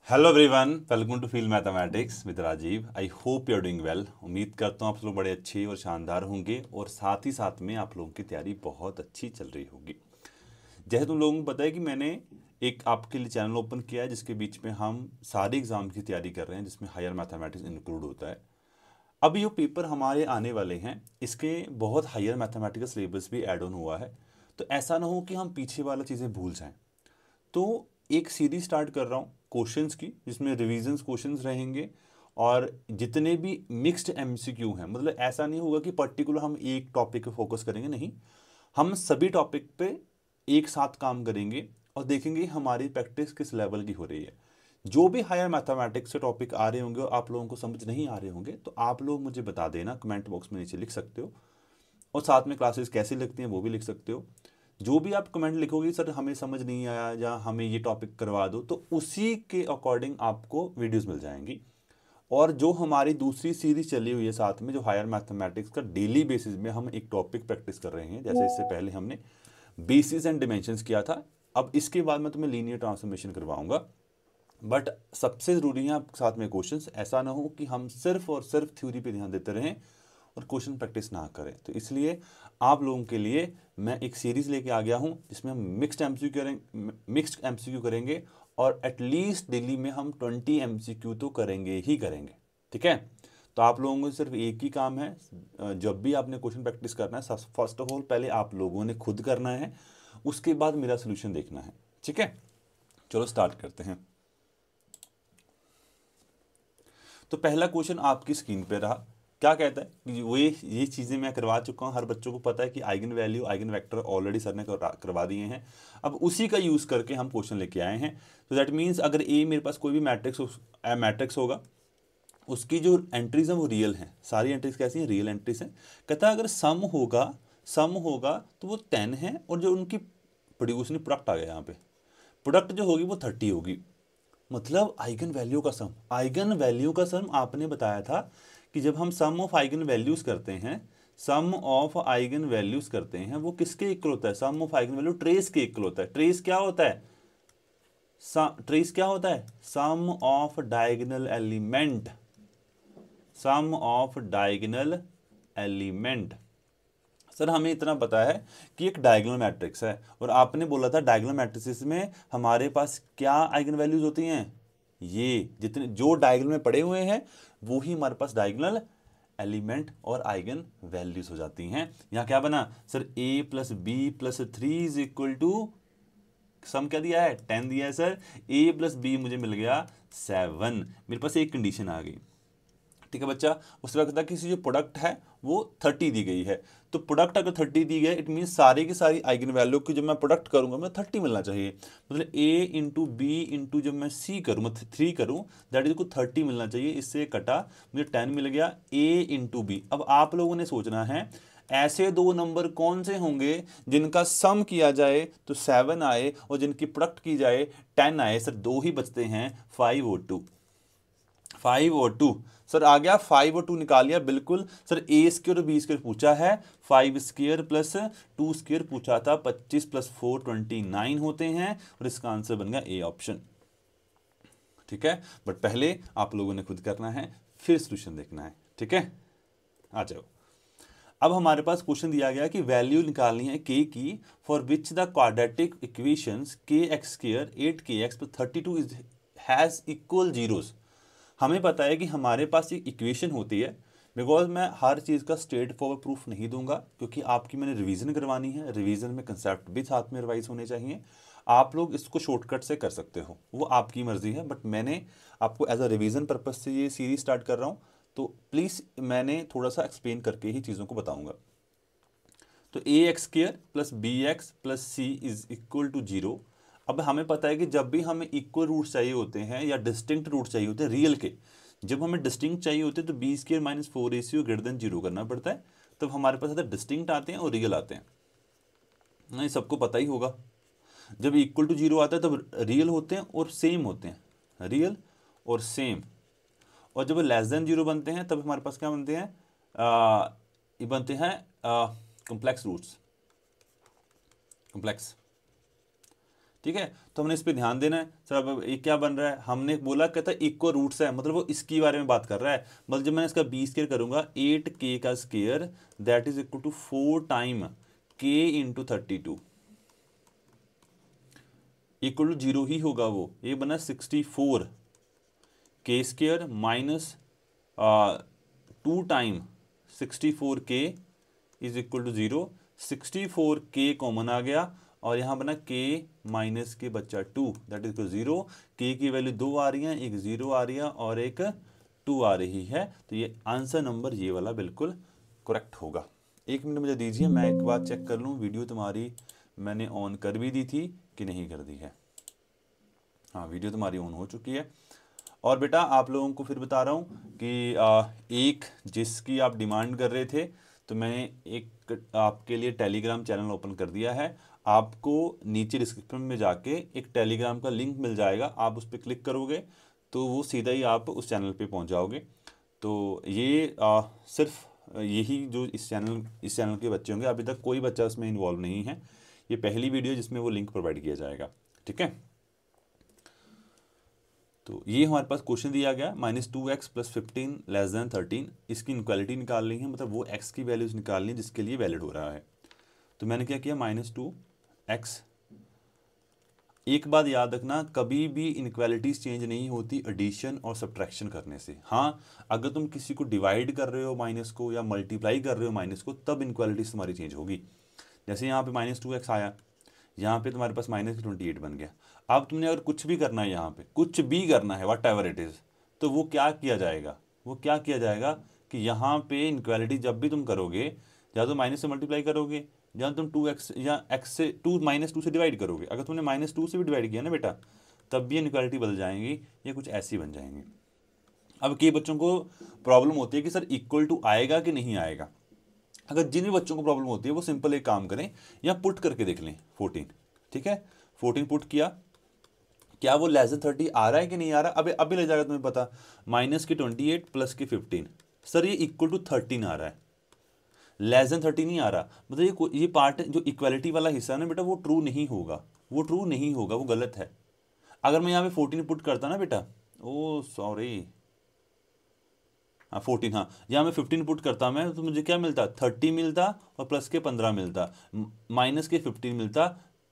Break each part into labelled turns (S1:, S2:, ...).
S1: Hello everyone, welcome to field mathematics with Rajeev. I hope you are doing well. उम्मीद करता हूँ आप लोग बड़े अच्छे और शानदार होंगे और साथ ही साथ में आप लोगों की तैयारी बहुत अच्छी चल रही होगी। जैसे तुम लोगों को पता है कि मैंने एक आपके लिए चैनल ओपन किया है जिसके बीच में हम सारे एग्जाम की तैयारी कर रहे हैं, जिसमें हायर मैथमेटिक्स इंक्लूड होता है। अब ये पेपर हमारे आने वाले हैं, इसके बहुत हायर मैथमेटिकल सिलेबस भी ऐड ऑन हुआ है। तो ऐसा ना हो कि हम पीछे वाला चीज़ें भूल जाएं। तो एक सीरीज स्टार्ट कर रहा हूँ क्वेश्चंस की, जिसमें रिवीजन्स क्वेश्चंस रहेंगे और जितने भी मिक्स्ड एमसीक्यू हैं। मतलब ऐसा नहीं होगा कि पर्टिकुलर हम एक टॉपिक पे फोकस करेंगे, नहीं, हम सभी टॉपिक पे एक साथ काम करेंगे और देखेंगे हमारी प्रैक्टिस किस लेवल की हो रही है। जो भी हायर मैथमेटिक्स से टॉपिक आ रहे होंगे और आप लोगों को समझ नहीं आ रहे होंगे तो आप लोग मुझे बता देना, कमेंट बॉक्स में नीचे लिख सकते हो। और साथ में क्लासेस कैसे लगती हैं वो भी लिख सकते हो। जो भी आप कमेंट लिखोगे, सर हमें समझ नहीं आया या हमें ये टॉपिक करवा दो, तो उसी के अकॉर्डिंग आपको वीडियोस मिल जाएंगी। और जो हमारी दूसरी सीरीज चली हुई है साथ में, जो हायर मैथमेटिक्स का डेली बेसिस में हम एक टॉपिक प्रैक्टिस कर रहे हैं, जैसे इससे पहले हमने बेसिस एंड डिमेंशंस किया था। अब इसके बाद मैं तुम्हें लीनियर ट्रांसफॉर्मेशन करवाऊंगा। बट सबसे ज़रूरी है आप साथ में क्वेश्चंस, ऐसा ना हो कि हम सिर्फ और सिर्फ थ्योरी पे ध्यान देते रहें और क्वेश्चन प्रैक्टिस ना करें। तो इसलिए आप लोगों के लिए मैं एक सीरीज़ लेके आ गया हूं जिसमें हम मिक्स्ड एमसीक्यू करेंगे और एटलीस्ट डेली में हम 20 एमसीक्यू तो करेंगे ही करेंगे। ठीक है। तो आप लोगों को सिर्फ एक ही काम है, जब भी आपने क्वेश्चन प्रैक्टिस करना है, फर्स्ट ऑफ ऑल पहले आप लोगों ने खुद करना है, उसके बाद मेरा सोल्यूशन देखना है। ठीक है, चलो स्टार्ट करते हैं। तो पहला क्वेश्चन आपकी स्क्रीन पे रहा। क्या कहता है कि वो ये चीज़ें मैं करवा चुका हूँ, हर बच्चों को पता है कि eigen value eigen vector already sir ने करवा दिए हैं। अब उसी का यूज़ करके हम क्वेश्चन लेके आए हैं। तो दैट मीन्स अगर ए मेरे पास कोई भी मैट्रिक्स होगा, उसकी जो एंट्रीज हैं वो रियल हैं। सारी एंट्रीज कैसी हैं? रियल एंट्रीज हैं। कहता है अगर सम होगा तो वो 10 है, और जो उनकी प्रोडक्ट आ गया यहाँ पे, प्रोडक्ट जो होगी वो 30 होगी। मतलब आइगन वैल्यू का सम आपने बताया था कि जब हम सम ऑफ आइगन वैल्यूज करते हैं वो किसके इक्वल होता है? Sum of eigenvalue trace के इक्वल होता है। ट्रेस क्या होता है? Sum of diagonal element. Sum of diagonal element. Sir हमें इतना पता है कि एक डायगोनल मैट्रिक्स है, और आपने बोला था डायगोनल मैट्रिक्स में हमारे पास क्या आइगन वैल्यूज होती हैं? ये जितने जो डायगोनल में पड़े हुए हैं वो ही हमारे पास डायगोनल एलिमेंट और आइगन वैल्यूज हो जाती हैं। यहां क्या बना सर? a plus b plus 3 is equal to, sum क्या दिया है? 10 दिया है सर। a प्लस बी मुझे मिल गया 7। मेरे पास एक कंडीशन आ गई। ठीक है बच्चा। उसके बाद कहता है किसी जो प्रोडक्ट है वो 30 दी गई है। तो प्रोडक्ट अगर 30 दी गई, इट मीन सारी की सारी आइगन वैल्यू की जब मैं प्रोडक्ट करूंगा मैं 30 मिलना चाहिए। मतलब a इंटू बी इंटू जब मैं c करूँ, मैं 3 करूँ, दैट इज को 30 मिलना चाहिए। इससे कटा, मुझे 10 मिल गया a इंटू बी। अब आप लोगों ने सोचना है ऐसे दो नंबर कौन से होंगे जिनका सम किया जाए तो 7 आए और जिनकी प्रोडक्ट की जाए 10 आए। सर दो ही बचते हैं, 5 और 2। 5 और 2 सर आ गया। 5 और 2 निकाल लिया बिल्कुल सर। ए स्क्र और बी स्क्र पूछा है, 5 स्क्र प्लस 2 स्क्र पूछा था, 25 प्लस 4 29 होते हैं, और इसका आंसर बन गया ए ऑप्शन। ठीक है, बट पहले आप लोगों ने खुद करना है, फिर सोल्यूशन देखना है। ठीक है, आ जाओ। अब हमारे पास क्वेश्चन दिया गया कि वैल्यू निकालनी है के की, for which the quadratic equations के x square 8kx plus 32 is has equal zeros. हमें पता है कि हमारे पास एक इक्वेशन होती है। बिकॉज मैं हर चीज़ का स्ट्रेट फॉरवर्ड प्रूफ नहीं दूंगा, क्योंकि आपकी मैंने रिवीजन करवानी है। रिवीजन में कंसेप्ट भी साथ में रिवाइज होने चाहिए। आप लोग इसको शॉर्टकट से कर सकते हो, वो आपकी मर्जी है, बट मैंने आपको एज अ रिवीजन पर्पज से ये सीरीज स्टार्ट कर रहा हूँ। तो प्लीज़ मैंने थोड़ा सा एक्सप्लेन करके ही चीज़ों को बताऊंगा। तो a x square plus b x plus c is equal to 0। अब हमें पता है कि जब भी हमें इक्वल रूट चाहिए होते हैं या डिस्टिंक्ट रूट चाहिए होते हैं रियल के, जब हमें डिस्टिंक्ट चाहिए होते हैं तो b square minus 4ac greater than 0 करना पड़ता है। तब हमारे पास डिस्टिंक्ट आते हैं और रियल आते हैं। नहीं, सबको पता ही होगा। जब इक्वल टू 0 आता है तब रियल होते हैं और सेम होते हैं, रियल और सेम। और जब लेस देन 0 बनते हैं तब हमारे पास क्या बनते हैं? ये बनते हैं कॉम्प्लेक्स रूट्स। कॉम्प्लेक्स। ठीक है, तो हमने इस पे ध्यान देना है। सर अब ये क्या बन रहा है, हमने बोला कहता है इक्वल रूट्स है, मतलब वो इसकी बारे में बात कर रहा है। मतलब जब मैं इसका बी स्क्वायर करूंगा 8k का square that is equal to 4 time k into 32 equal to 0 ही होगा वो। ये बना 64 k square minus 2 time 64k is equal to 0। 64k common आ गया और यहाँ बना k माइनस के बच्चा 2 दैट इज इक्वल 0। k की वैल्यू 2 आ रही है, एक 0 आ रही है और एक 2 आ रही है। तो ये आंसर नंबर ये वाला बिल्कुल करेक्ट होगा। एक मिनट मुझे दीजिए, मैं एक बार चेक कर लूँ वीडियो तुम्हारी मैंने ऑन कर भी दी थी कि नहीं कर दी है। हाँ, वीडियो तुम्हारी ऑन हो चुकी है। और बेटा आप लोगों को फिर बता रहा हूँ कि एक जिसकी आप डिमांड कर रहे थे, तो मैंने एक आपके लिए टेलीग्राम चैनल ओपन कर दिया है। आपको नीचे डिस्क्रिप्शन में जाके एक टेलीग्राम का लिंक मिल जाएगा, आप उस पर क्लिक करोगे तो वो सीधा ही आप उस चैनल पे पहुंच जाओगे। तो ये सिर्फ यही जो इस चैनल के बच्चे होंगे, अभी तक कोई बच्चा उसमें इन्वॉल्व नहीं है। ये पहली वीडियो जिसमें वो लिंक प्रोवाइड किया जाएगा। ठीक है, तो ये हमारे पास क्वेश्चन दिया गया -2x + 15 < 13। इसकी इनक्वालिटी निकालनी है, मतलब वो x की वैल्यूज निकालनी है जिसके लिए वैलिड हो रहा है। तो मैंने क्या किया, -2x। एक बात याद रखना, कभी भी इनक्वालिटीज चेंज नहीं होती एडिशन और सब्ट्रैक्शन करने से। हाँ, अगर तुम किसी को डिवाइड कर रहे हो माइनस को या मल्टीप्लाई कर रहे हो माइनस को, तब इनक्वालिटीज तुम्हारी चेंज होगी। जैसे यहाँ पे -2x आया, यहाँ पे तुम्हारे पास -28 बन गया। अब तुमने अगर कुछ भी करना है, यहाँ पे कुछ भी करना है वट एवर इट इज़, तो वो क्या किया जाएगा, कि यहाँ पे इनक्वालिटी जब भी तुम करोगे, या तो माइनस से मल्टीप्लाई करोगे या तुम 2x या x से -2 से डिवाइड करोगे। अगर तुमने -2 से भी डिवाइड किया ना बेटा, तब भी इनक्वालिटी बदल जाएंगी, ये कुछ ऐसी बन जाएंगी। अब कई बच्चों को प्रॉब्लम होती है कि सर इक्वल टू आएगा कि नहीं आएगा। अगर जिन भी बच्चों को प्रॉब्लम होती है वो सिंपल एक काम करें, या पुट करके देख लें 14। ठीक है, 14 पुट किया, क्या वो <30 आ रहा है कि नहीं आ रहा। अभी लग जाएगा तुम्हें पता, -28 + 15, सर ये इक्वल टू 13 आ रहा है, <30 नहीं आ रहा। मतलब ये पार्ट जो इक्वालिटी वाला हिस्सा है ना बेटा, वो ट्रू नहीं होगा, वो गलत है। अगर मैं यहाँ पे 14 पुट करता ना बेटा, ओ सॉरी, हाँ 14, हाँ यहाँ मैं 15 पुट करता मैं, तो मुझे क्या मिलता, 30 मिलता और प्लस के 15 मिलता, माइनस के 15 मिलता,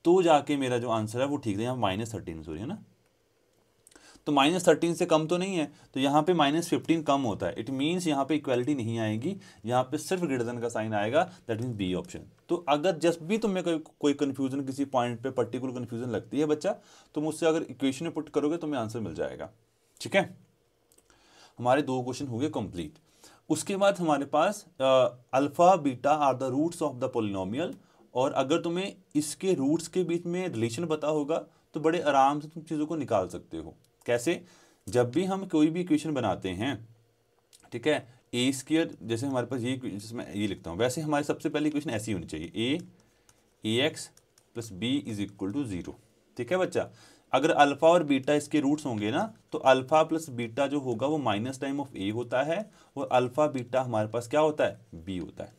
S1: तो जाके मेरा जो आंसर है वो ठीक है। यहाँ -13 सॉरी है ना, तो -13 से कम तो नहीं है, तो यहाँ पे -15 कम होता है। इट मीन्स यहाँ पे इक्वालिटी नहीं आएगी, यहाँ पे सिर्फ ग्रेटर देन का साइन आएगा, दैट मीन्स बी ऑप्शन। तो अगर जब भी तुम्हें कोई कन्फ्यूजन किसी पॉइंट पे पर्टिकुलर कन्फ्यूजन लगती है बच्चा, तो मुझसे अगर इक्वेशन में पुट करोगे तुम्हें आंसर मिल जाएगा। ठीक है, हमारे 2 क्वेश्चन हो गए कंप्लीट। उसके बाद हमारे पास alpha beta are the roots of the polynomial, और अगर तुम्हें इसके रूट्स के बीच में रिलेशन पता होगा तो बड़े आराम से तुम चीज़ों को निकाल सकते हो। कैसे, जब भी हम कोई भी इक्वेशन बनाते हैं, ठीक है, a², जैसे हमारे पास ये, जिसमें ये लिखता हूँ, वैसे हमारी सबसे पहली इक्वेशन ऐसी होनी चाहिए, ax + b = 0। ठीक है बच्चा, अगर अल्फा और बीटा इसके रूट्स होंगे ना, तो अल्फा प्लस बीटा जो होगा वो -टाइम होता है, और अल्फा बीटा हमारे पास क्या होता है, बी होता है।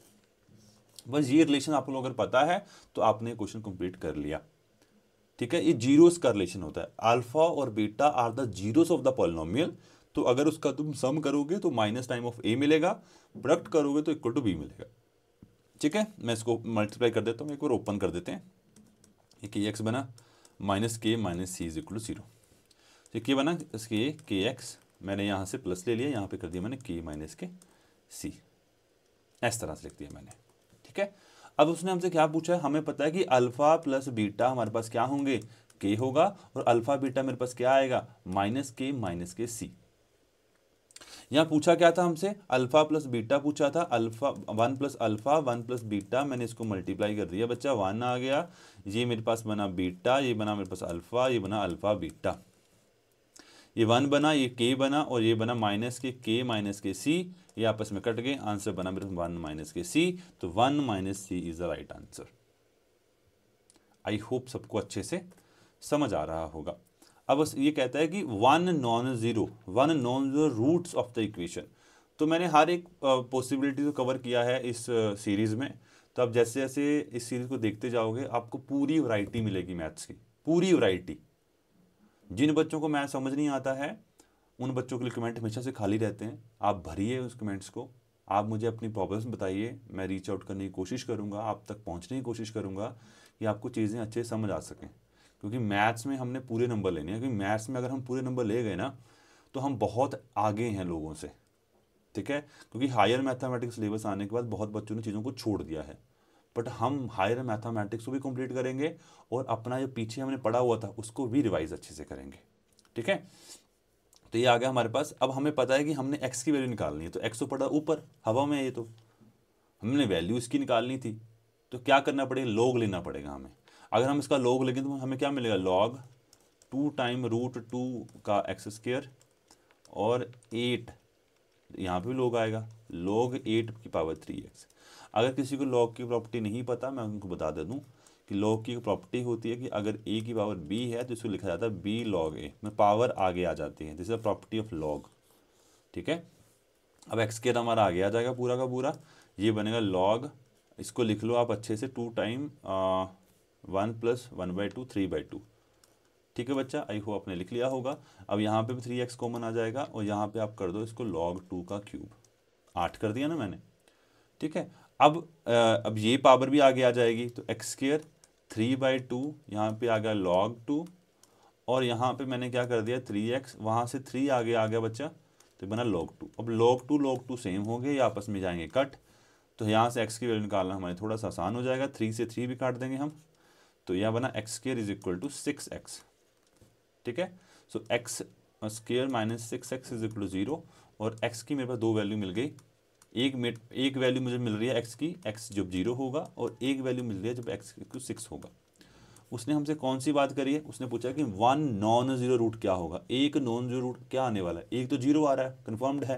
S1: बस ये रिलेशन आप लोगों को अगर पता है तो आपने क्वेश्चन कंप्लीट कर लिया। ठीक है, ये जीरोस का रिलेशन होता है, अल्फा और beta are the zeros of the polynomial. तो अगर उसका तुम सम करोगे तो -टाइम मिलेगा, प्रोडक्ट करोगे तो इक्वल टू बी मिलेगा। ठीक है, मैं इसको मल्टीप्लाई कर देता हूँ, एक बार ओपन कर देते हैं। ये x बना -k - c = 0। तो क्या बना, इसके kx, मैंने यहाँ से प्लस ले लिया, यहाँ पे कर दिया मैंने k - के c, इस तरह से लिख दिया मैंने। ठीक है, अब उसने हमसे क्या पूछा है, हमें पता है कि अल्फा प्लस बीटा हमारे पास क्या होंगे, k होगा, और अल्फा बीटा मेरे पास क्या आएगा, -k - के c। यहाँ पूछा क्या था हमसे, अल्फा प्लस बीटा पूछा था, अल्फा 1 + अल्फा 1 + बीटा, मैंने इसको मल्टीप्लाई कर दिया बच्चा, 1 आ गया, ये मेरे पास बना बीटा, ये बना मेरे पास अल्फा, ये बना अल्फा बीटा, ये 1 बना, ये k बना, और ये बना -k - के c, ये आपस में कट गए, आंसर बना मेरे 1 - के c। तो 1 - c is the right answer. I hope सबको अच्छे से समझ आ रहा होगा। अब बस ये कहता है कि one non zero roots of the equation. तो मैंने हर एक पॉसिबिलिटी को कवर किया है इस सीरीज़ में। तो अब जैसे जैसे इस सीरीज़ को देखते जाओगे आपको पूरी वैरायटी मिलेगी मैथ्स की। पूरी वैरायटी। जिन बच्चों को मैथ समझ नहीं आता है उन बच्चों के लिए कमेंट हमेशा से खाली रहते हैं, आप भरिए उस कमेंट्स को, आप मुझे अपनी प्रॉब्लम्स बताइए, मैं रीच आउट करने की कोशिश करूँगा, आप तक पहुँचने की कोशिश करूँगा कि आपको चीज़ें अच्छे से समझ आ सकें। क्योंकि मैथ्स में हमने पूरे नंबर लेने हैं, क्योंकि मैथ्स में अगर हम पूरे नंबर ले गए ना तो हम बहुत आगे हैं लोगों से, ठीक है। क्योंकि हायर मैथमेटिक्स सिलेबस आने के बाद बहुत बच्चों ने चीज़ों को छोड़ दिया है, बट हम हायर मैथमेटिक्स को भी कंप्लीट करेंगे और अपना जो पीछे हमने पढ़ा हुआ था उसको भी रिवाइज अच्छे से करेंगे, ठीक है। तो ये आ गया हमारे पास। अब हमें पता है कि हमने एक्स की वैल्यू निकालनी है, तो एक्स तो पड़ा ऊपर हवा में है, ये तो हमने वैल्यू इसकी निकालनी थी, तो क्या करना पड़ेगा, लॉग लेना पड़ेगा हमें। अगर हम इसका लॉग लेंगे तो हमें क्या मिलेगा, लॉग 2 टाइम √2 का एक्स स्क्वायर और 8, यहाँ पे भी लॉग आएगा, log 8 की पावर 3x। अगर किसी को लॉग की प्रॉपर्टी नहीं पता, मैं उनको बता दे दूँ कि लॉग की प्रॉपर्टी होती है कि अगर a की पावर b है तो इसको लिखा जाता है b log a, में पावर आगे आ जाती है, this is property of log, ठीक है। अब एक्स स्क्वायर हमारा आगे आ जाएगा पूरा का पूरा, ये बनेगा लॉग, इसको लिख लो आप अच्छे से, 2 टाइम 1 + 1/2 3/2, ठीक है बच्चा, आई होप आपने लिख लिया होगा। अब यहाँ पे भी 3x कॉमन आ जाएगा और यहाँ पे आप कर दो इसको log 2 का क्यूब, 8 कर दिया ना मैंने, ठीक है। अब ये पावर भी आगे आ जाएगी, तो एक्स स्क्वायर 3/2, यहाँ पे आ गया log 2 और यहाँ पे मैंने क्या कर दिया 3x, वहाँ से 3 आगे आ गया बच्चा, तो बना log 2। अब log 2 सेम हो गए, ये आपस में जाएंगे कट, तो यहाँ से x की वैल्यू निकालना हमारे थोड़ा सा आसान हो जाएगा, 3 से 3 भी काट देंगे हम, तो यह बना x स्क्वायर = 6x, ठीक है। सो एक्स स्क्वायर माइनस 6x = 0 और x की मेरे पास दो वैल्यू मिल गई, एक वैल्यू मुझे मिल रही है x की, x जब 0 होगा, और एक वैल्यू मिल रही है जब x = 6 होगा। उसने हमसे कौन सी बात करी है, उसने पूछा कि 1 नॉन ज़ीरो रूट क्या होगा, एक नॉन ज़ीरो रूट क्या आने वाला है, एक तो 0 आ रहा है कन्फर्म्ड है,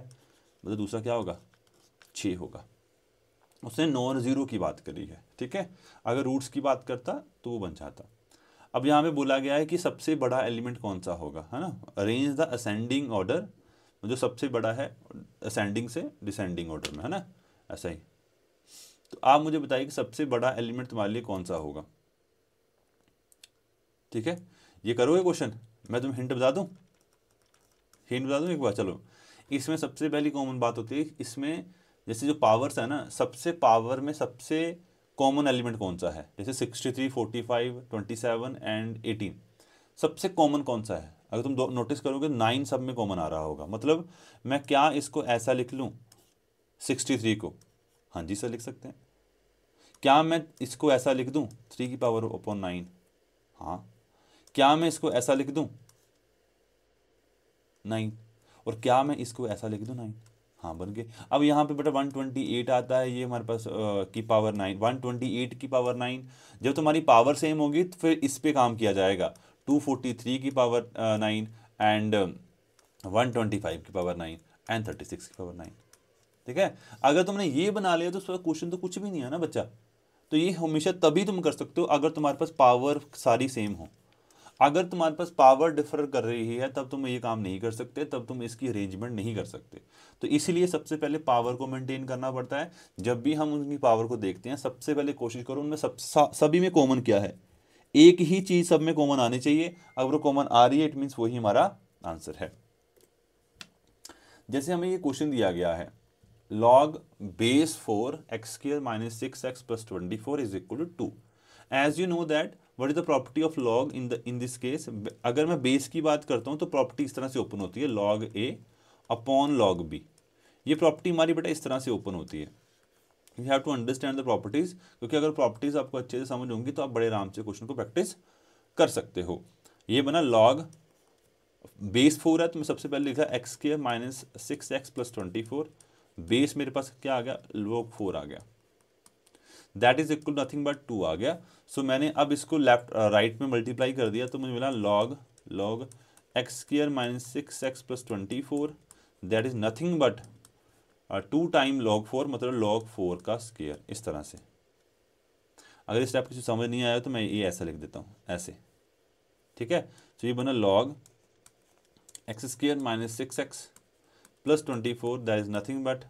S1: मतलब दूसरा क्या होगा 6 होगा। उसने नॉन ज़ीरो की बात करी है, ठीक है। अगर रूट्स की बात करता तो वो बन जाता। अब यहाँ पे बोला गया है कि सबसे बड़ा एलिमेंट कौन सा होगा, है ना, अरेंज द असेंडिंग ऑर्डर, जो सबसे बड़ा है असेंडिंग से डिसेंडिंग ऑर्डर में, है ना, ऐसा ही। तो आप मुझे बताइए कि सबसे बड़ा एलिमेंट तुम्हारे लिए कौन सा होगा, ठीक है। ये करोगे क्वेश्चन, मैं तुम्हें हिंट बता दूं, एक बार, चलो। इसमें सबसे पहली कॉमन बात होती है, इसमें जैसे जो पावर्स है ना, सबसे पावर में सबसे कॉमन एलिमेंट कौन सा है, जैसे 63, 45, 27 एंड 18, सबसे कॉमन कौन सा है। अगर तुम नोटिस करोगे 9 सब में कॉमन आ रहा होगा, मतलब मैं क्या इसको ऐसा लिख लूँ 63 को, हाँ जी सर लिख सकते हैं। क्या मैं इसको ऐसा लिख दूँ 3 की पावर अपॉन 9, हाँ। क्या मैं इसको ऐसा लिख दूँ 9, और क्या मैं इसको ऐसा लिख दूँ 9, हाँ बन गए। अब यहाँ पे बेटा 128 आता है, ये हमारे पास की पावर 9, 128 की पावर 9, जब तुम्हारी पावर सेम होगी तो फिर इस पे काम किया जाएगा, 243 की पावर 9 एंड 125 की पावर 9 एंड 36 की पावर 9, ठीक है। अगर तुमने ये बना लिया तो उसका क्वेश्चन तो कुछ भी नहीं है ना बच्चा। तो ये हमेशा तभी तुम कर सकते हो अगर तुम्हारे पास पावर सारी सेम हो। अगर तुम्हारे पास पावर डिफर कर रही है तब तुम ये काम नहीं कर सकते, तब तुम इसकी अरेंजमेंट नहीं कर सकते। तो इसीलिए सबसे पहले पावर को मेंटेन करना पड़ता है। जब भी हम उनकी पावर को देखते हैं सबसे पहले कोशिश करो उनमें सभी में कॉमन क्या है, एक ही चीज सब में कॉमन आनी चाहिए। अगर वो कॉमन आ रही है इट मीन्स वही हमारा आंसर है। जैसे हमें ये क्वेश्चन दिया गया है, log base 4 x square minus 6x plus 24 is equal to 2. As you know that what is the property of log in this case, अगर मैं बेस की बात करता हूँ तो प्रॉपर्टी इस तरह से ओपन होती है, log a upon log b। ये प्रॉपर्टी हमारी बेटा इस तरह से ओपन होती है। You have to understand the properties, क्योंकि अगर प्रॉपर्टीज आपको अच्छे से समझ होंगी तो आप बड़े आराम से क्वेश्चन को प्रैक्टिस कर सकते हो। ये बना log बेस 4 है तो मैं सबसे पहले लिखा x square minus 6x plus 24, base मेरे पास क्या आ गया log 4 आ गया, that is equal nothing but 2 आ गया। सो मैंने अब इसको लेफ्ट राइट में मल्टीप्लाई कर दिया तो मुझे मिला log x square minus 6x plus 24, that is nothing but 2 time log 4, मतलब log 4 का स्क्वायर। इस तरह से अगर इस स्टेप किसी समझ नहीं आया तो मैं ये ऐसा लिख देता हूँ ऐसे, ठीक है। तो ये बना log x square minus 6x plus 24, that is nothing but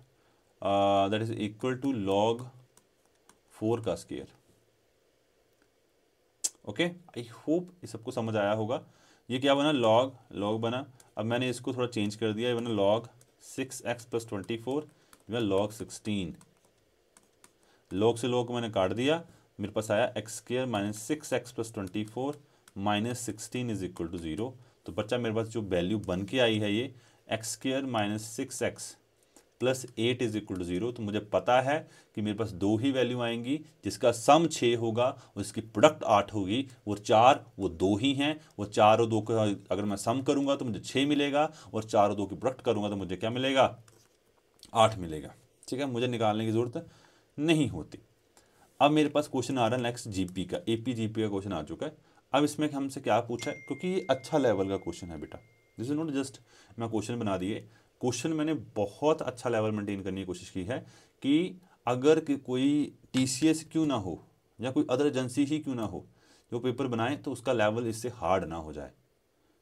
S1: that is equal to log 4 का स्क्वायर। ओके, आई होप ये सबको समझ आया होगा। ये क्या बना, लॉग बना। अब मैंने इसको थोड़ा चेंज कर दिया, ये बना log 6x + 24, ये log 16। log से log को मैंने काट दिया, मेरे पास आया x² - 6x + 24 - 16 = 0। तो बच्चा मेरे पास जो वैल्यू बन के आई है ये x² - 6x + 8 = 0। तो मुझे पता है कि मेरे पास दो ही वैल्यू आएंगी, जिसका सम 6 होगा और इसकी प्रोडक्ट 8 होगी। वो 4 वो 2 ही हैं, वो 4 और 2 का अगर मैं सम करूंगा तो मुझे 6 मिलेगा, और 4 और 2 की प्रोडक्ट करूंगा तो मुझे क्या मिलेगा, 8 मिलेगा। ठीक है, मुझे निकालने की ज़रूरत नहीं होती। अब मेरे पास क्वेश्चन आ रहा है नेक्स्ट जीपी का, एपी जीपी का क्वेश्चन आ चुका है। अब इसमें हमसे क्या पूछा है, क्योंकि ये अच्छा लेवल का क्वेश्चन है बेटा, दिस इज नॉट जस्ट मैं क्वेश्चन बना दिए, क्वेश्चन मैंने बहुत अच्छा लेवल मेंटेन करने की कोशिश की है कि अगर कोई टीसीएस क्यों ना हो या कोई अदर एजेंसी ही क्यों ना हो जो पेपर बनाए, तो उसका लेवल इससे हार्ड ना हो जाए।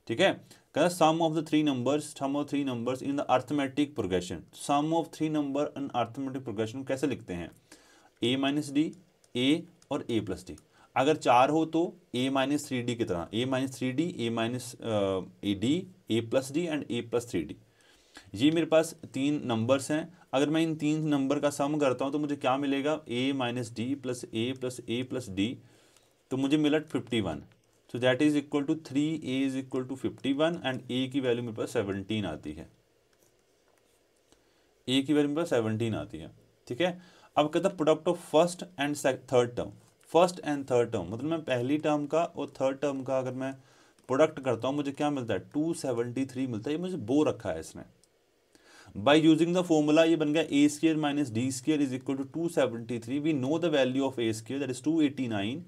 S1: ठीक है, कहना sum of the three numbers in the arithmetic progression. Sum of three number in arithmetic progression कैसे लिखते हैं, a - d, a और a + d। अगर 4 हो तो a - 3d की तरह, a - 3d, a - d, a + d and a + 3d। ये मेरे पास तीन नंबर्स हैं। अगर मैं इन तीन नंबर का सम करता हूँ तो मुझे क्या मिलेगा, a - d + a + a + d, तो मुझे मिला 51। So that is equal to 3a = 51 and a की वैल्यू मेरे पास 17 आती है। a की वैल्यू मेरे पास 17 आती है। ठीक है, अब कहता है product of first and third term. First and third term मतलब मैं पहली टर्म का और थर्ड टर्म का अगर मैं प्रोडक्ट करता हूँ मुझे क्या मिलता है, 273 मिलता है। ये मुझे बो रखा है इसने। बाय यूजिंग द फॉर्मूला ये बन गया a² - d² = 273। We know the value of a² that is 289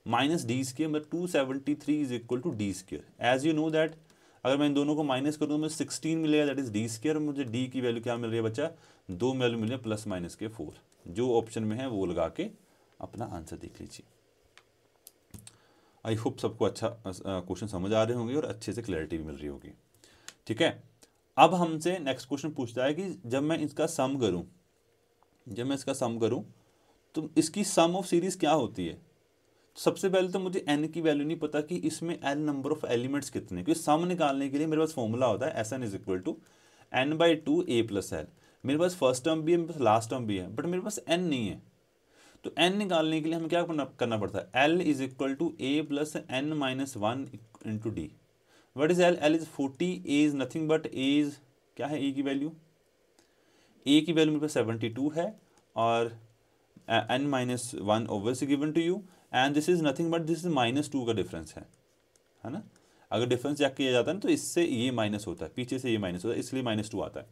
S1: - d² मतलब 273 = d²। As you know that अगर मैं इन दोनों को माइनस करूँ तो मुझे 16 मिलेगा, दैट इज d²। मुझे d की वैल्यू क्या मिल रही है बच्चा, 2 वैल्यू मिल रही है +- 4। जो ऑप्शन में है वो लगा के अपना आंसर देख लीजिए। आई होप सबको अच्छा क्वेश्चन समझ आ रहे होंगे और अच्छे से क्लैरिटी भी मिल रही होगी। ठीक है, अब हमसे नेक्स्ट क्वेश्चन पूछता है कि जब मैं इसका सम करूं तो इसकी सम ऑफ सीरीज क्या होती है। सबसे पहले तो मुझे n की वैल्यू नहीं पता कि इसमें n नंबर ऑफ एलिमेंट्स कितने, क्योंकि सम निकालने के लिए मेरे पास फॉर्मूला होता है Sn = n/2 a + l। मेरे पास फर्स्ट टर्म भी है, मेरे पास लास्ट टर्म भी है, बट मेरे पास n नहीं है। तो n निकालने के लिए हमें क्या करना पड़ता है, l = a + n - 1 × d। What is l? l is 40, a is nothing but a is क्या है, a की वैल्यू मेरे पास 72 है, और n - 1 obviously given to you, and this is nothing but this is -2 का डिफरेंस है ना। अगर डिफरेंस चेक किया जाता है ना तो इससे ये माइनस होता है, पीछे से ये माइनस होता है, इसलिए -2 आता है।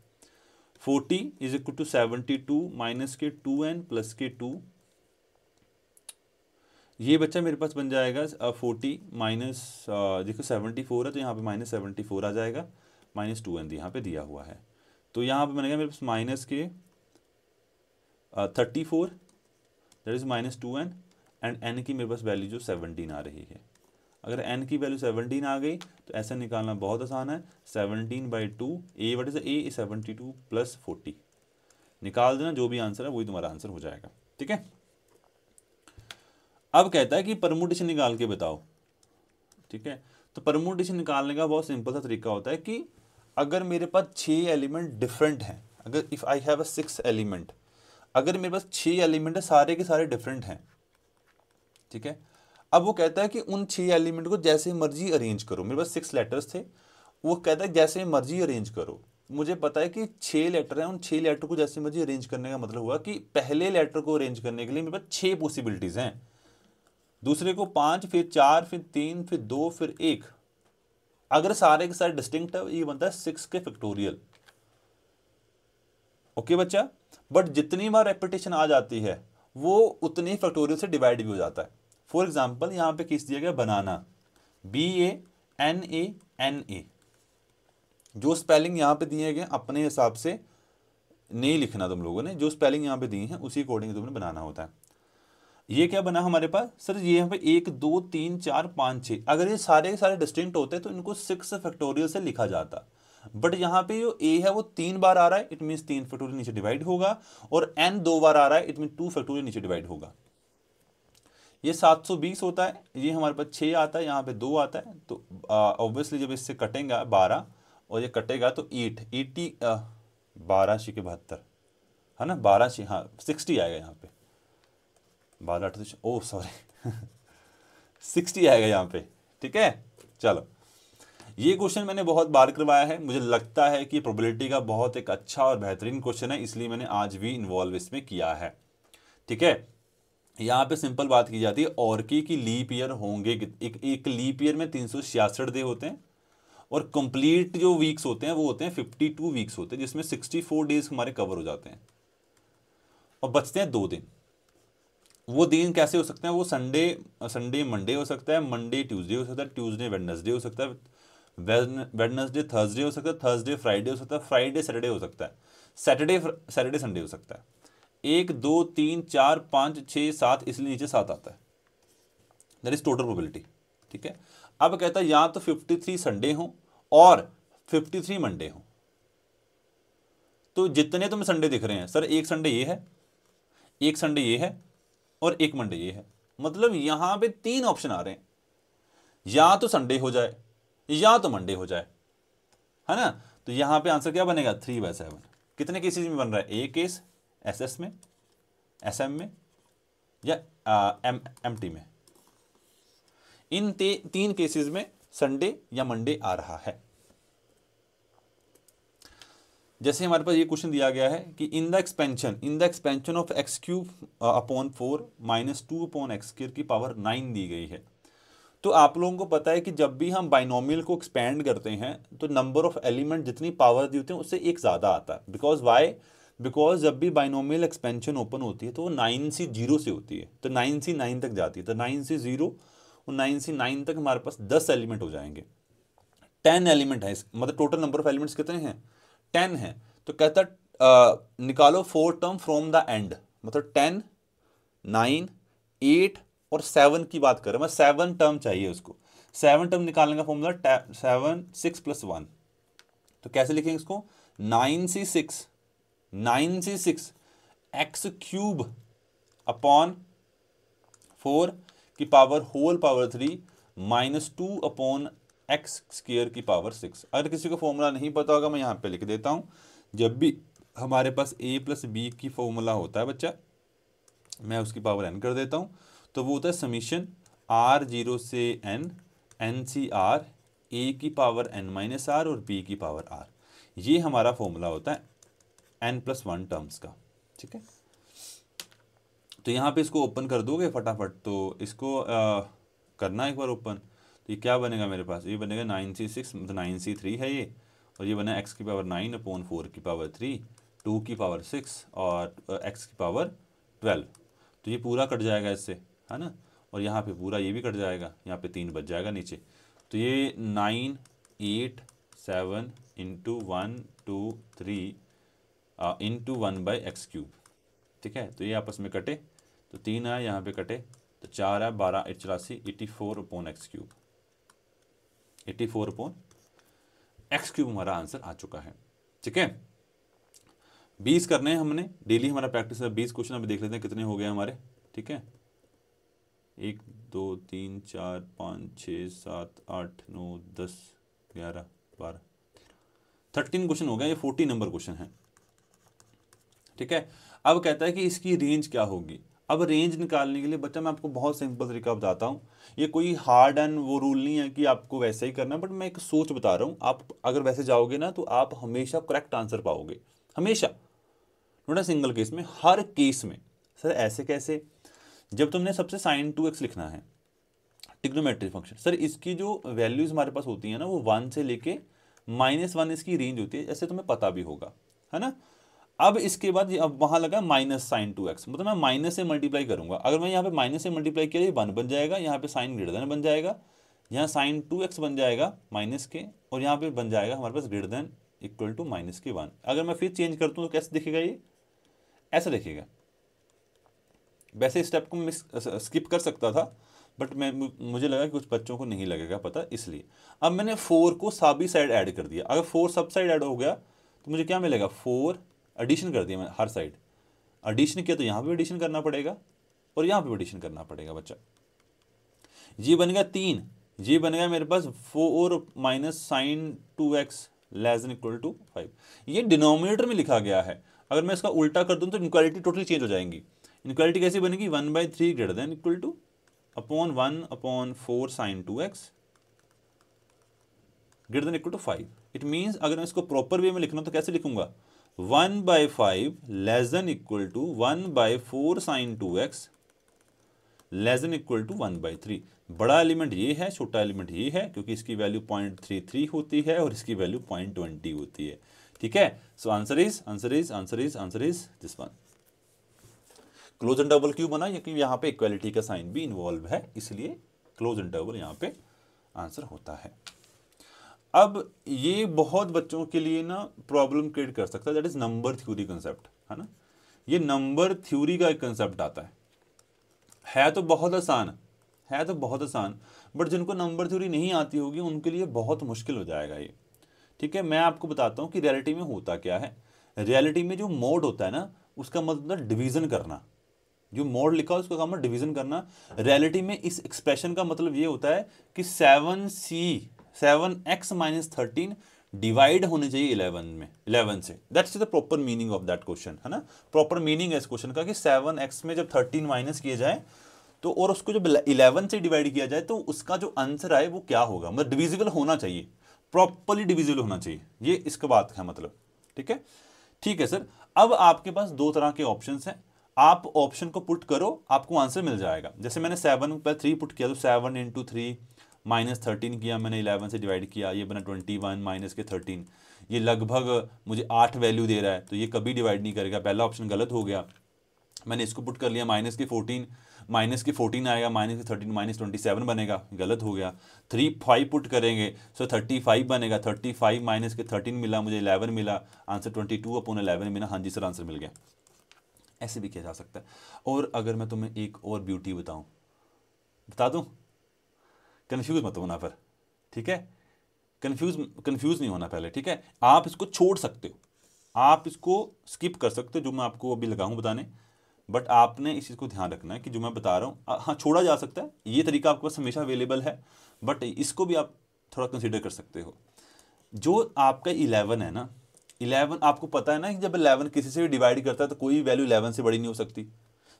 S1: 40 = 72 - के 2n + के 2। ये बच्चा मेरे पास बन जाएगा 40 माइनस देखो 74 है तो यहाँ पे -74 आ जाएगा, -2n यहाँ पे दिया हुआ है। तो यहाँ पे बनेगा मेरे पास माइनस के 34, that is -2n, and n की मेरे पास वैल्यू जो 17 आ रही है। अगर n की वैल्यू 17 आ गई तो ऐसा निकालना बहुत आसान है, 17/2 a वट इज a 72 + 40 निकाल देना, जो भी आंसर है वही तुम्हारा आंसर हो जाएगा। ठीक है, अब कहता है कि परमुटेशन निकाल के बताओ। ठीक है, तो परमुटेशन निकालने का बहुत सिंपल सा तरीका होता है कि अगर मेरे पास 6 एलिमेंट डिफरेंट हैं, अगर इफ़ आई हैव 6 एलिमेंट, अगर मेरे पास 6 एलिमेंट है सारे के सारे डिफरेंट हैं। ठीक है, अब वो कहता है कि उन 6 एलिमेंट को जैसे मर्जी अरेंज करो। मेरे पास 6 लेटर्स थे, वो कहता है जैसे मर्जी अरेंज करो। मुझे पता है कि 6 लेटर हैं, उन 6 लेटर को जैसे मर्जी अरेंज करने का मतलब हुआ कि पहले लेटर को अरेंज करने के लिए मेरे पास 6 पॉसिबिलिटीज हैं, दूसरे को 5, फिर 4, फिर 3, फिर 2, फिर 1। अगर सारे के सारे डिस्टिंक्ट है ये बनता है 6 के फैक्टोरियल। ओके बच्चा, बट जितनी बार रेपिटेशन आ जाती है वो उतनी फैक्टोरियल से डिवाइड भी हो जाता है। फॉर एग्जाम्पल यहाँ पे किस दिया गया, बनाना, BANANA। जो स्पेलिंग यहाँ पे दिए गए अपने हिसाब से नहीं लिखना तुम लोगों ने, जो स्पेलिंग यहाँ पे दी है उसी अकॉर्डिंग तुमने बनाना होता है। ये क्या बना हमारे पास, सर ये यहाँ पे 1 2 3 4 5 6, अगर ये सारे के सारे डिस्टिंक्ट होते तो इनको 6 फैक्टोरियल से लिखा जाता। बट यहाँ पे जो a है वो 3 बार आ रहा है, इट मीन्स 3 फैक्टोरियल नीचे डिवाइड होगा, और n 2 बार आ रहा है, इट मीन 2 फैक्टोरियल नीचे डिवाइड होगा। ये 720 होता है, ये हमारे पास 6 आता है, यहाँ पे 2 आता है, तो ऑब्वियसली जब इससे कटेगा 12 और ये कटेगा तो 80 12 × 72 है ना, 12 हाँ 60 आएगा यहाँ पे, 12 ओह सॉरी 60 आएगा यहाँ पे। ठीक है, चलो ये क्वेश्चन मैंने बहुत बार करवाया है, मुझे लगता है कि प्रोबेबिलिटी का बहुत एक अच्छा और बेहतरीन क्वेश्चन है, इसलिए मैंने आज भी इन्वॉल्व इसमें किया है। ठीक है, यहाँ पे सिंपल बात की जाती है और की लीप ईयर होंगे, एक लीप ईयर में 366 डे होते हैं और कंप्लीट जो वीक्स होते हैं वो होते हैं 52 वीक्स होते हैं, जिसमें 64 डेज हमारे कवर हो जाते हैं और बचते हैं 2 दिन। वो दिन कैसे हो सकते हैं, वो संडे मंडे हो सकता है, मंडे ट्यूसडे हो सकता है, ट्यूसडे वेडनेसडे हो सकता है, वेडनेसडे थर्सडे हो सकता है, थर्सडे फ्राइडे हो सकता है, फ्राइडे सैटरडे हो सकता है, सैटरडे संडे हो सकता है। 1 2 3 4 5 6 7, इसलिए नीचे 7 आता है, दैट इज टोटल प्रोबेबिलिटी। ठीक है, अब कहता है या तो 53 संडे हो और 53 मंडे हो, तो जितने तुम्हें संडे दिख रहे हैं सर, एक संडे ये है, एक संडे ये है और एक मंडे ये है, मतलब यहां पे 3 ऑप्शन आ रहे हैं, या तो संडे हो जाए या तो मंडे हो जाए, है ना। तो यहां पे आंसर क्या बनेगा, 3/7। कितने केसेस में बन रहा है, ए केस एसएस में, एसएम में या एमटी में, इन 3 केसेस में संडे या मंडे आ रहा है। जैसे हमारे पास ये क्वेश्चन दिया गया है कि in the expansion of x³ upon 4 minus 2 upon x² की पावर 9 दी गई है। तो आप लोगों को पता है कि जब भी हम बाइनोमियल को एक्सपेंड करते हैं तो नंबर ऑफ एलिमेंट जितनी पावर दी होती है उससे एक ज़्यादा आता है। बिकॉज जब भी बाइनोमियल एक्सपेंशन ओपन होती है तो वो 9 से 0 से होती है, तो 9 से 9 तक जाती है, तो 9 से 0 और 9 से 9 तक हमारे पास 10 एलिमेंट हो जाएंगे। 10 एलिमेंट है, मतलब टोटल नंबर ऑफ एलिमेंट्स कितने हैं, 10 है। तो कहता निकालो 4 टर्म फ्रॉम द एंड, मतलब 10 9 8 और 7 की बात करें, मैं 7 टर्म चाहिए उसको। 7 टर्म निकालने का फॉर्मूला 7 6 + 1, तो कैसे लिखेंगे इसको, 9 से 6 x³ अपॉन 4 की power whole power 3 minus 2 upon x² की पावर 6। अगर किसी को फॉर्मूला नहीं पता होगा मैं यहाँ पे लिख देता हूँ। जब भी हमारे पास a + b की फॉर्मूला होता है बच्चा, मैं उसकी पावर n कर देता हूँ, तो वो होता है समीशन r0 से n सी r a की पावर n-r और b की पावर r। ये हमारा फॉर्मूला होता है n+1 टर्म्स का। ठीक है, तो यहाँ पे इसको ओपन कर दोगे फटाफट, तो इसको करना एक बार ओपन, तो ये क्या बनेगा मेरे पास, ये बनेगा 9 से 6, मतलब 9 से 3 है ये, और ये बना x की पावर 9 अपॉन 4 की पावर 3, 2 की पावर 6 और x की पावर 12। तो ये पूरा कट जाएगा इससे, है ना, और यहाँ पे पूरा ये भी कट जाएगा, यहाँ पे 3 बच जाएगा नीचे। तो ये 9 8 7 इंटू 1 2 3 इंटू 1/x³। ठीक है, तो ये आपस में कटे तो 3 आया, यहाँ पे कटे तो 4 है, 12 8 84 84 अपॉन x³, 84 अपॉन x³ हमारा आंसर आ चुका है। ठीक है, 20 करने हैं हमने, डेली हमारा प्रैक्टिस है 20 क्वेश्चन। अभी देख लेते हैं कितने हो गए हमारे। ठीक है, 1 2 3 4 5 6 7 8 9 10 11 12 13 क्वेश्चन हो गए, ये 40 नंबर क्वेश्चन है। ठीक है, अब कहता है कि इसकी रेंज क्या होगी। अब रेंज निकालने के लिए बच्चा मैं आपको बहुत सिंपल तरीका बताता हूँ, ये कोई हार्ड एंड वो रूल नहीं है कि आपको वैसे ही करना है, बट मैं एक सोच बता रहा हूँ। आप अगर वैसे जाओगे ना तो आप हमेशा करेक्ट आंसर पाओगे, हमेशा, नॉट अ सिंगल केस में, हर केस में। सर ऐसे कैसे, जब तुमने सबसे sin 2x लिखना है ट्रिग्नोमेट्रिक फंक्शन, सर इसकी जो वैल्यूज हमारे पास होती है ना वो 1 से लेके -1 इसकी रेंज होती है, ऐसे तुम्हें पता भी होगा, है ना। अब इसके बाद अब वहां लगा -sin 2x, मतलब मैं माइनस से मल्टीप्लाई करूंगा। अगर मैं यहाँ पे माइनस से मल्टीप्लाई किया ये 1 बन जाएगा, यहाँ पे साइन ग्रेटर देन बन जाएगा, यहाँ sin 2x बन जाएगा माइनस के, और यहाँ पे बन जाएगा हमारे पास ग्रेटर देन इक्वल टू -1। अगर मैं फिर चेंज करता हूँ तो कैसे दिखेगा, ये ऐसा दिखेगा। वैसे स्टेप को मैं स्किप कर सकता था, बट मुझे लगा कि कुछ बच्चों को नहीं लगेगा पता, इसलिए अब मैंने 4 को सभी साइड ऐड कर दिया। अगर 4 सब साइड ऐड हो गया तो मुझे क्या मिलेगा, 4 एडिशन कर दिया मैं हर साइड, एडिशन किया तो यहाँ पे एडिशन करना पड़ेगा, और यहाँ पे भी एडिशन करना पड़ेगा बच्चा। ये बन गया 3, ये बन गया मेरे पास 4 minus sine 2x less than equal to 5। ये डिनोमिनेटर में लिखा गया है, अगर मैं इसका उल्टा कर दूं तो इनक्वालिटी टोटली चेंज हो जाएंगी। इनक्वालिटी कैसी बनेगी, 1/3 greater than equal to upon 1/4 sine 2x greater than equal to 5। It means अगर मैं इसको प्रॉपर वे में लिखना तो कैसे लिखूंगा, 1/5 less than equal to 1/4 sine 2x less than equal to 1/3। बड़ा एलिमेंट ये है, छोटा एलिमेंट ये है, क्योंकि इसकी वैल्यू 0.33 होती है और इसकी वैल्यू 0.20 होती है। ठीक है, so answer is this one. Close interval क्यों बना, क्योंकि यहाँ पे इक्वालिटी का साइन भी इन्वॉल्व है, इसलिए क्लोज इंटरवल यहाँ पे आंसर होता है। अब ये बहुत बच्चों के लिए ना प्रॉब्लम क्रिएट कर सकता है, that is number theory concept, है ना। ये नंबर थ्योरी का एक कंसेप्ट आता है तो बहुत आसान, बट जिनको नंबर थ्योरी नहीं आती होगी उनके लिए बहुत मुश्किल हो जाएगा ये। ठीक है, मैं आपको बताता हूँ कि रियलिटी में होता क्या है। रियलिटी में जो मोड होता है ना, उसका मतलब डिवीजन करना। जो मोड लिखा है उसका काम है डिवीजन करना। रियलिटी में इस एक्सप्रेशन का मतलब ये होता है कि 7x माइनस 13 डिवाइड होने चाहिए 11 से। That's the proper meaning of that question, है ना। प्रॉपर मीनिंग है इस क्वेश्चन का कि 7x में जब 13 माइनस किए जाए तो और उसको जब 11 से डिवाइड किया जाए तो उसका जो आंसर आए वो क्या होगा, मतलब डिविजिबल होना चाहिए, प्रॉपरली डिविजिबल होना चाहिए, ये इसका बात है मतलब। ठीक है सर। अब आपके पास दो तरह के ऑप्शंस हैं, आप ऑप्शन को पुट करो, आपको आंसर मिल जाएगा। जैसे मैंने 7 पर 3 पुट किया तो 7 × 3 माइनस 13 किया मैंने, 11 से डिवाइड किया, ये बना 21 माइनस के 13। ये लगभग मुझे 8 वैल्यू दे रहा है, तो ये कभी डिवाइड नहीं करेगा, पहला ऑप्शन गलत हो गया। मैंने इसको पुट कर लिया, माइनस के 14 आएगा, माइनस के 13 माइनस 27 बनेगा, गलत हो गया। 5 पुट करेंगे सो 35 बनेगा, 35 माइनस के 13 मिला, मुझे 11 मिला, आंसर 22/11 मिला। हाँ जी सर, आंसर मिल गया। ऐसे भी किया जा सकता है। और अगर मैं तुम्हें एक और ब्यूटी बता दूं, कंफ्यूज मत होना पर, ठीक है, कंफ्यूज नहीं होना पहले, ठीक है। आप इसको छोड़ सकते हो, आप इसको स्किप कर सकते हो जो मैं आपको अभी लगाऊं बताने, बट आपने इस चीज़ को ध्यान रखना है कि जो मैं बता रहा हूँ, हाँ छोड़ा जा सकता है, ये तरीका आपके पास हमेशा अवेलेबल है, बट इसको भी आप थोड़ा कंसिडर कर सकते हो। जो आपका 11 है ना, 11 आपको पता है ना कि जब 11 किसी से भी डिवाइड करता है तो कोई वैल्यू 11 से बड़ी नहीं हो सकती।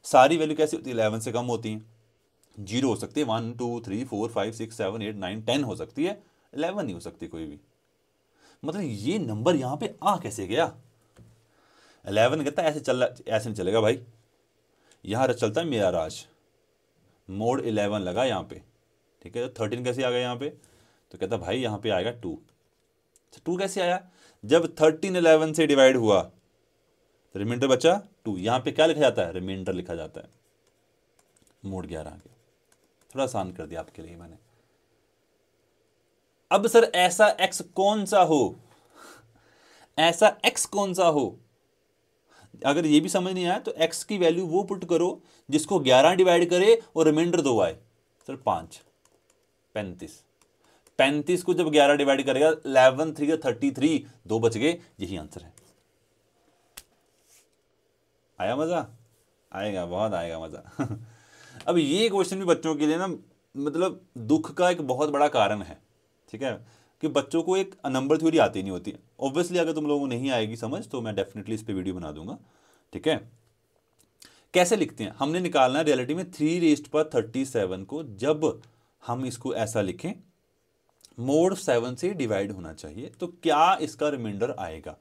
S1: सारी वैल्यू कैसी होती है, 11 से कम होती हैं। 0 हो सकती है, 1 2 3 4 5 6 7 8 9 10 हो सकती है, 11 नहीं हो सकती कोई भी। मतलब ये नंबर यहाँ पे आ कैसे गया। 11 कहता है ऐसे नहीं चलेगा भाई, यहाँ चलता है मेरा राज, मोड 11 लगा यहाँ पे, ठीक है। तो 13 कैसे आ गया यहाँ पे, तो कहता भाई यहाँ पे आएगा 2। 2 कैसे आया, जब 13 11 से डिवाइड हुआ तो रिमाइंडर बचा 2। यहाँ पे क्या लिखा जाता है, रिमाइंडर लिखा जाता है। मोड 11 आ गया, थोड़ा आसान कर दिया आपके लिए मैंने। अब सर ऐसा x कौन सा हो, अगर ये भी समझ नहीं आया तो x की वैल्यू वो पुट करो जिसको 11 डिवाइड करे और रिमाइंडर 2 आए। सर 5 35 को जब 11 डिवाइड करेगा, 11 3 33, 2 बच गए, यही आंसर है। आया मजा, आएगा, बहुत आएगा मजा। अब ये क्वेश्चन भी बच्चों के लिए ना मतलब दुख का एक बहुत बड़ा कारण है, ठीक है, कि बच्चों को एक नंबर थ्योरी आती नहीं होती। ऑब्वियसली अगर तुम लोगों को नहीं आएगी समझ तो मैं डेफिनेटली इस पे वीडियो बना दूंगा, ठीक है। कैसे लिखते हैं, हमने निकालना है रियलिटी में 3⁻37 को, जब हम इसको ऐसा लिखें मोड 7 से डिवाइड होना चाहिए तो क्या इसका रिमाइंडर आएगा।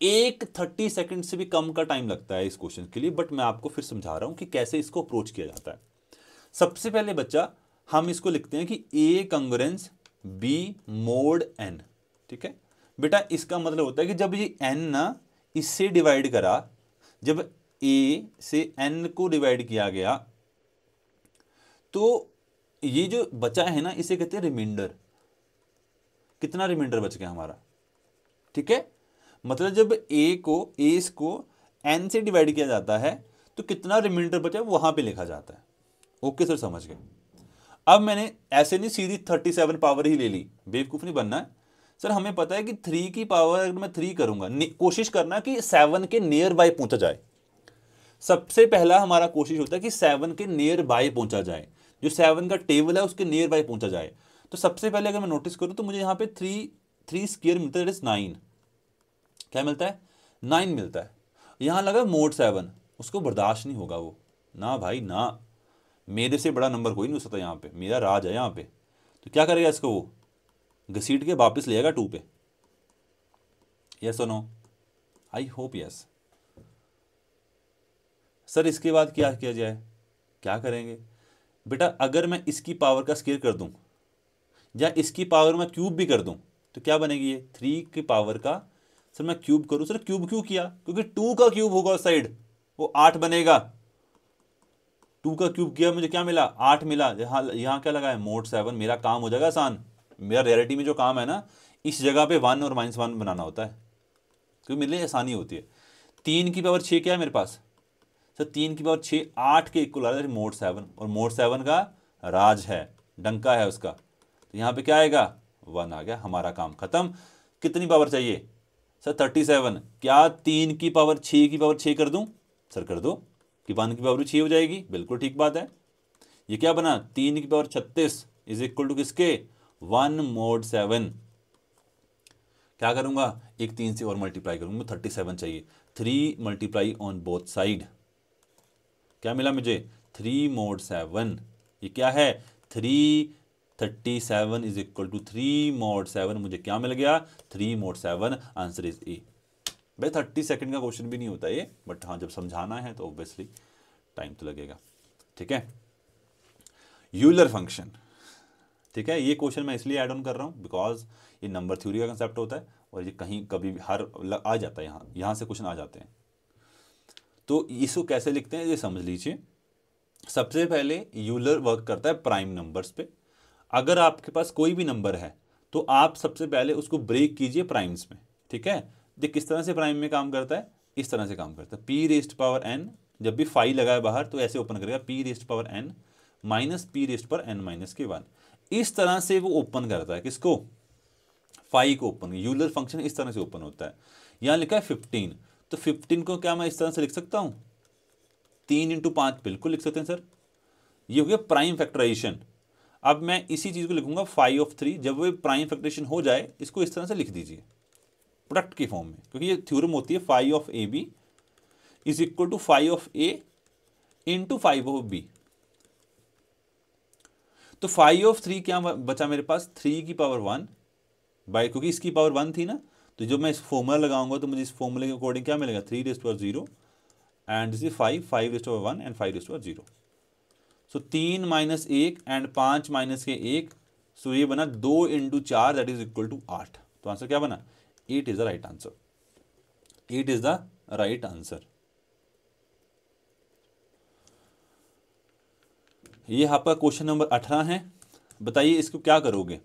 S1: 30 सेकंड से भी कम का टाइम लगता है इस क्वेश्चन के लिए, बट मैं आपको फिर समझा रहा हूं कि कैसे इसको अप्रोच किया जाता है। सबसे पहले बच्चा हम इसको लिखते हैं कि A कंग्रेंस B मोड n, ठीक है बेटा। इसका मतलब होता है कि जब ये n ना इससे डिवाइड करा, जब A से n को डिवाइड किया गया तो ये जो बचा है ना इसे कहते हैं रिमाइंडर। कितना रिमाइंडर बच गया हमारा, ठीक है। मतलब जब A को n से डिवाइड किया जाता है तो कितना रिमाइंडर बचा वहां पे लिखा जाता है। ओके सर, समझ गए। अब मैंने ऐसे नहीं सीधी 37 पावर ही ले ली, बेवकूफ नहीं बनना है सर। हमें पता है कि 3 की पावर अगर मैं 3 करूंगा, कोशिश करना कि 7 के नियर बाय पहुंचा जाए। सबसे पहला हमारा कोशिश होता है कि 7 के नियर बाय पहुंचा जाए, जो 7 का टेबल है उसके नियर बाय पहुंचा जाए। तो सबसे पहले अगर मैं नोटिस करूं तो मुझे यहाँ पे 3 स्क्वायर मिलता है, दैट इज 9। क्या मिलता है? 9 मिलता है। यहाँ लगा मोड 7, उसको बर्दाश्त नहीं होगा वो, ना भाई ना, मेरे से बड़ा नंबर कोई नहीं हो सकता यहाँ पे, मेरा राज है यहाँ पे। तो क्या करेगा इसको, वो घसीट के वापस ले आएगा 2 पे। यस और no? I hope yes. Sir इसके बाद क्या किया जाए? क्या करेंगे बेटा, अगर मैं इसकी पावर का स्क्वायर कर दूं या इसकी पावर मैं क्यूब भी कर दूं तो क्या बनेगी ये 3 की पावर का। सर मैं क्यूब करूं, सर क्यूब क्यों किया? क्योंकि 2 का क्यूब होगा उस साइड, वो 8 बनेगा। 2 का क्यूब किया, मुझे क्या मिला? 8 मिला। यहाँ क्या लगा है? मोड 7। मेरा काम हो जाएगा आसान। मेरा रियलिटी में जो काम है ना, इस जगह पे 1 और -1 बनाना होता है, क्योंकि मेरे लिए आसानी होती है। 3 की पावर 6 क्या है मेरे पास? सर 3 की पावर 6 8 के इक्वल आ रहा है मोड 7, और मोड 7 का राज है, डंका है उसका। तो यहाँ पे क्या आएगा? 1 आ गया, हमारा काम खत्म। कितनी पावर चाहिए? सर 37। क्या 3 की पावर 6 की पावर 6 कर दूं? सर कर दो, कि 1 की पावर 6 हो जाएगी, बिल्कुल ठीक बात है। ये क्या बना? 3 की पावर 36 इज इक्वल टू किसके? 1 मोड 7। क्या करूंगा? एक 3 से और मल्टीप्लाई करूंगा, 37 चाहिए। 3 मल्टीप्लाई ऑन बोथ साइड, क्या मिला मुझे? 3 मोड 7। ये क्या है? 337 इज इक्वल टू 3 मोड 7। मुझे क्या मिल गया? 3 मोड 7। Answer is a. भाई 30 सेकंड का क्वेश्चन भी नहीं होता ये, बट हाँ जब समझाना है तो ऑब्वियसली टाइम तो लगेगा। ठीक है, यूलर फंक्शन। ठीक है, ये क्वेश्चन मैं इसलिए ऐड ऑन कर रहा हूँ बिकॉज ये नंबर थ्योरी का कंसेप्ट होता है, और ये कहीं कभी भी आ जाता है, यहाँ से क्वेश्चन आ जाते हैं। तो इसको कैसे लिखते हैं ये समझ लीजिए। सबसे पहले यूलर वर्क करता है प्राइम नंबर्स पे। अगर आपके पास कोई भी नंबर है तो आप सबसे पहले उसको ब्रेक कीजिए प्राइम्स में। ठीक है, ये किस तरह से प्राइम में काम करता है? इस तरह से काम करता है, पी रेस्ट पावर एन, जब भी 5 लगाए बाहर तो ऐसे ओपन करेगा, p raised power n minus p raised power n minus के 1। इस तरह से वो ओपन करता है, किसको? 5 को ओपन। यूलर फंक्शन इस तरह से ओपन होता है। यहाँ लिखा है 15, तो 15 को क्या मैं इस तरह से लिख सकता हूँ? 3 इंटू 5 बिल्कुल लिख सकते हैं सर, ये हो गया प्राइम फैक्टराइजेशन। अब मैं इसी चीज को लिखूंगा 5/3, जब वो प्राइम फैक्टराइजेशन हो जाए इसको इस तरह से लिख दीजिए प्रोडक्ट की फॉर्म में, क्योंकि ये थ्योरम होती है 5/AB is equal to 5/A into 5/B। तो 5/3 क्या बचा मेरे पास? 3 की पावर 1 बाय, क्योंकि इसकी पावर 1 थी ना, तो जब मैं इस फॉर्मूला लगाऊंगा तो मुझे इस फॉर्मूले के अकॉर्डिंग क्या मिलेगा? 3/0 and this is 5/1 and 5/0। So 3 minus 1 and 5 minus के 1, सो ये बना 2 into 4 that is equal to 8। तो आंसर क्या बना? 8 is the right answer. 8 is the right answer. ये आपका क्वेश्चन नंबर 18 है। बताइए इसको क्या करोगे?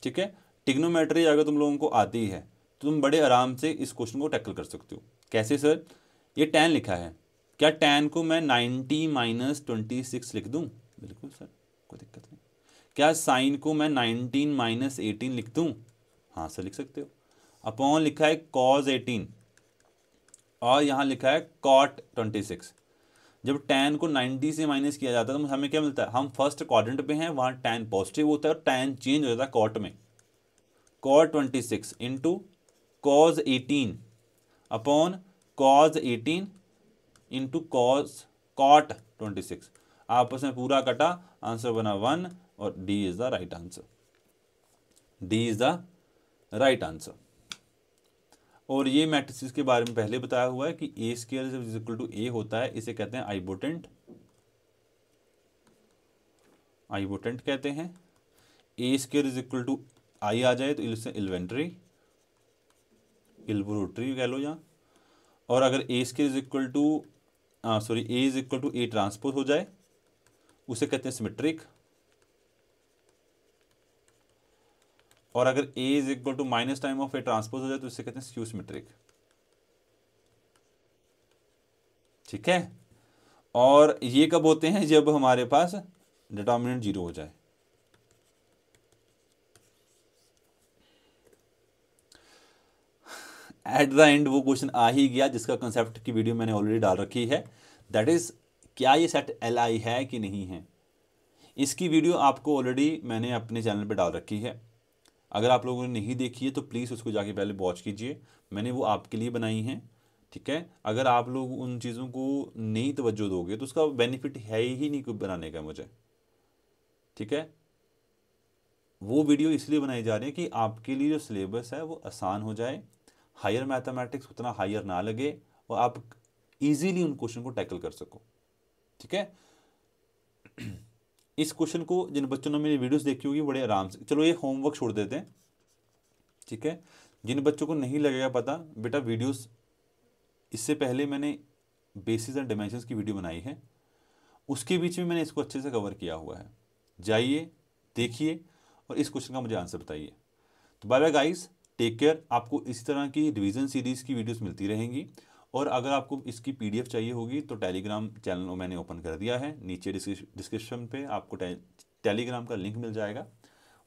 S1: ठीक है, ट्रिग्नोमेट्री अगर तुम लोगों को आती है तो तुम बड़े आराम से इस क्वेश्चन को टैकल कर सकते हो। कैसे सर? ये tan लिखा है, क्या tan को मैं 90 माइनस 26 लिख दूं? बिल्कुल सर, कोई दिक्कत नहीं। क्या साइन को मैं 19 माइनस 18 लिख दूं? हाँ सर लिख सकते हो। अपॉन लिखा है cos 18 और यहाँ लिखा है cot 26। जब tan को 90 से माइनस किया जाता है तो हमें क्या मिलता है? हम फर्स्ट क्वाड्रेंट पे हैं, वहाँ tan पॉजिटिव होता है और tan चेंज हो जाता है cot में। cot 26 into cos 18 upon cos 18 into cot 26, आपस में पूरा कटा, आंसर बना 1 और D is the right answer. D is the right answer. और ये मैट्रिसेस के बारे में पहले बताया हुआ है कि ए स्क्वायर इज इक्वल टू ए होता है, इसे कहते हैं आइबोटेंट। आइबोटेंट कहते हैं। ए स्क्वायर इज इक्वल टू आई आ जाए तो इसे इन्वेंटरी, इल्वोरेटरी कह लो यहाँ। और अगर A square is equal to sorry A is equal to A transpose हो जाए उसे कहते हैं सिमेट्रिक। और अगर a is equal to minus time of A transpose हो जाए तो इसे कहते हैं स्क्यू सिमेट्रिक। ठीक है, और ये कब होते हैं? जब हमारे पास डिटर्मिनेंट 0 हो जाए। एट द एंड वो क्वेश्चन आ ही गया जिसका कंसेप्ट की वीडियो मैंने ऑलरेडी डाल रखी है। दैट इज़ क्या ये सेट LI है कि नहीं है। इसकी वीडियो आपको ऑलरेडी मैंने अपने चैनल पे डाल रखी है, अगर आप लोगों ने नहीं देखी है तो प्लीज़ उसको जाके पहले वॉच कीजिए, मैंने वो आपके लिए बनाई हैं, ठीक है। अगर आप लोग उन चीज़ों को नहीं तवज्जो दोगे तो उसका बेनिफिट है ही नहीं कुछ बनाने का मुझे, ठीक है। वो वीडियो इसलिए बनाई जा रही है कि आपके लिए जो सिलेबस है वो आसान हो जाए, हायर मैथमेटिक्स उतना हायर ना लगे और आप इजीली उन क्वेश्चन को टैकल कर सको, ठीक है। इस क्वेश्चन को जिन बच्चों ने मेरी वीडियोस देखी होगी बड़े आराम से, चलो ये होमवर्क छोड़ देते हैं, ठीक है। जिन बच्चों को नहीं लगेगा पता, बेटा वीडियोस इससे पहले मैंने बेसिस एंड डायमेंशंस की वीडियो बनाई है, उसके बीच में मैंने इसको अच्छे से कवर किया हुआ है, जाइए देखिए और इस क्वेश्चन का मुझे आंसर बताइए। तो bye bye guys, take care. आपको इसी तरह की रिवीजन सीरीज़ की वीडियोस मिलती रहेंगी, और अगर आपको इसकी PDF चाहिए होगी तो टेलीग्राम चैनल मैंने ओपन कर दिया है, नीचे डिस्क्रिप्शन पे आपको टेलीग्राम का लिंक मिल जाएगा,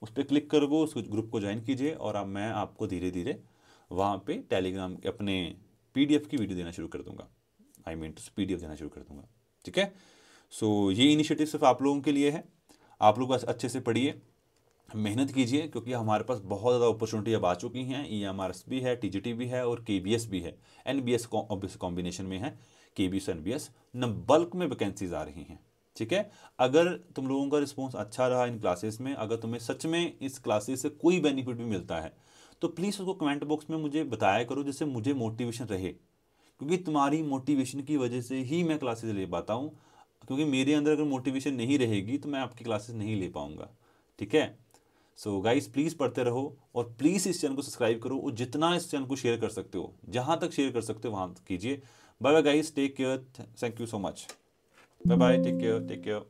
S1: उस पर क्लिक करोगे, उस ग्रुप को ज्वाइन कीजिए और अब मैं आपको धीरे धीरे वहाँ पे टेलीग्राम के अपने PDF की वीडियो देना शुरू कर दूँगा, आई मीन PDF देना शुरू कर दूँगा, ठीक है। सो ये इनिशिएटिव सिर्फ आप लोगों के लिए है, आप लोग अच्छे से पढ़िए, मेहनत कीजिए, क्योंकि हमारे पास बहुत ज़्यादा अपॉर्चुनिटी अब आ चुकी हैं, EMRS भी है, TGT भी है और KBS भी है, NBS ऑब्वियस कॉम्बिनेशन में है, KBS NBS न बल्क में वैकेंसीज आ रही हैं, ठीक है। अगर तुम लोगों का रिस्पॉन्स अच्छा रहा इन क्लासेस में, अगर तुम्हें सच में इस क्लासेस से कोई बेनिफिट भी मिलता है तो प्लीज़ उसको कमेंट बॉक्स में मुझे बताया करो, जिससे मुझे मोटिवेशन रहे, क्योंकि तुम्हारी मोटिवेशन की वजह से ही मैं क्लासेस ले पाता हूँ, क्योंकि मेरे अंदर अगर मोटिवेशन नहीं रहेगी तो मैं आपकी क्लासेस नहीं ले पाऊँगा, ठीक है। सो गाइस प्लीज़ पढ़ते रहो और प्लीज़ इस चैनल को सब्सक्राइब करो, और जितना इस चैनल को शेयर कर सकते हो, जहाँ तक शेयर कर सकते हो वहाँ तक कीजिए। Bye bye guys, take care, thank you so much, bye bye, take care, take care.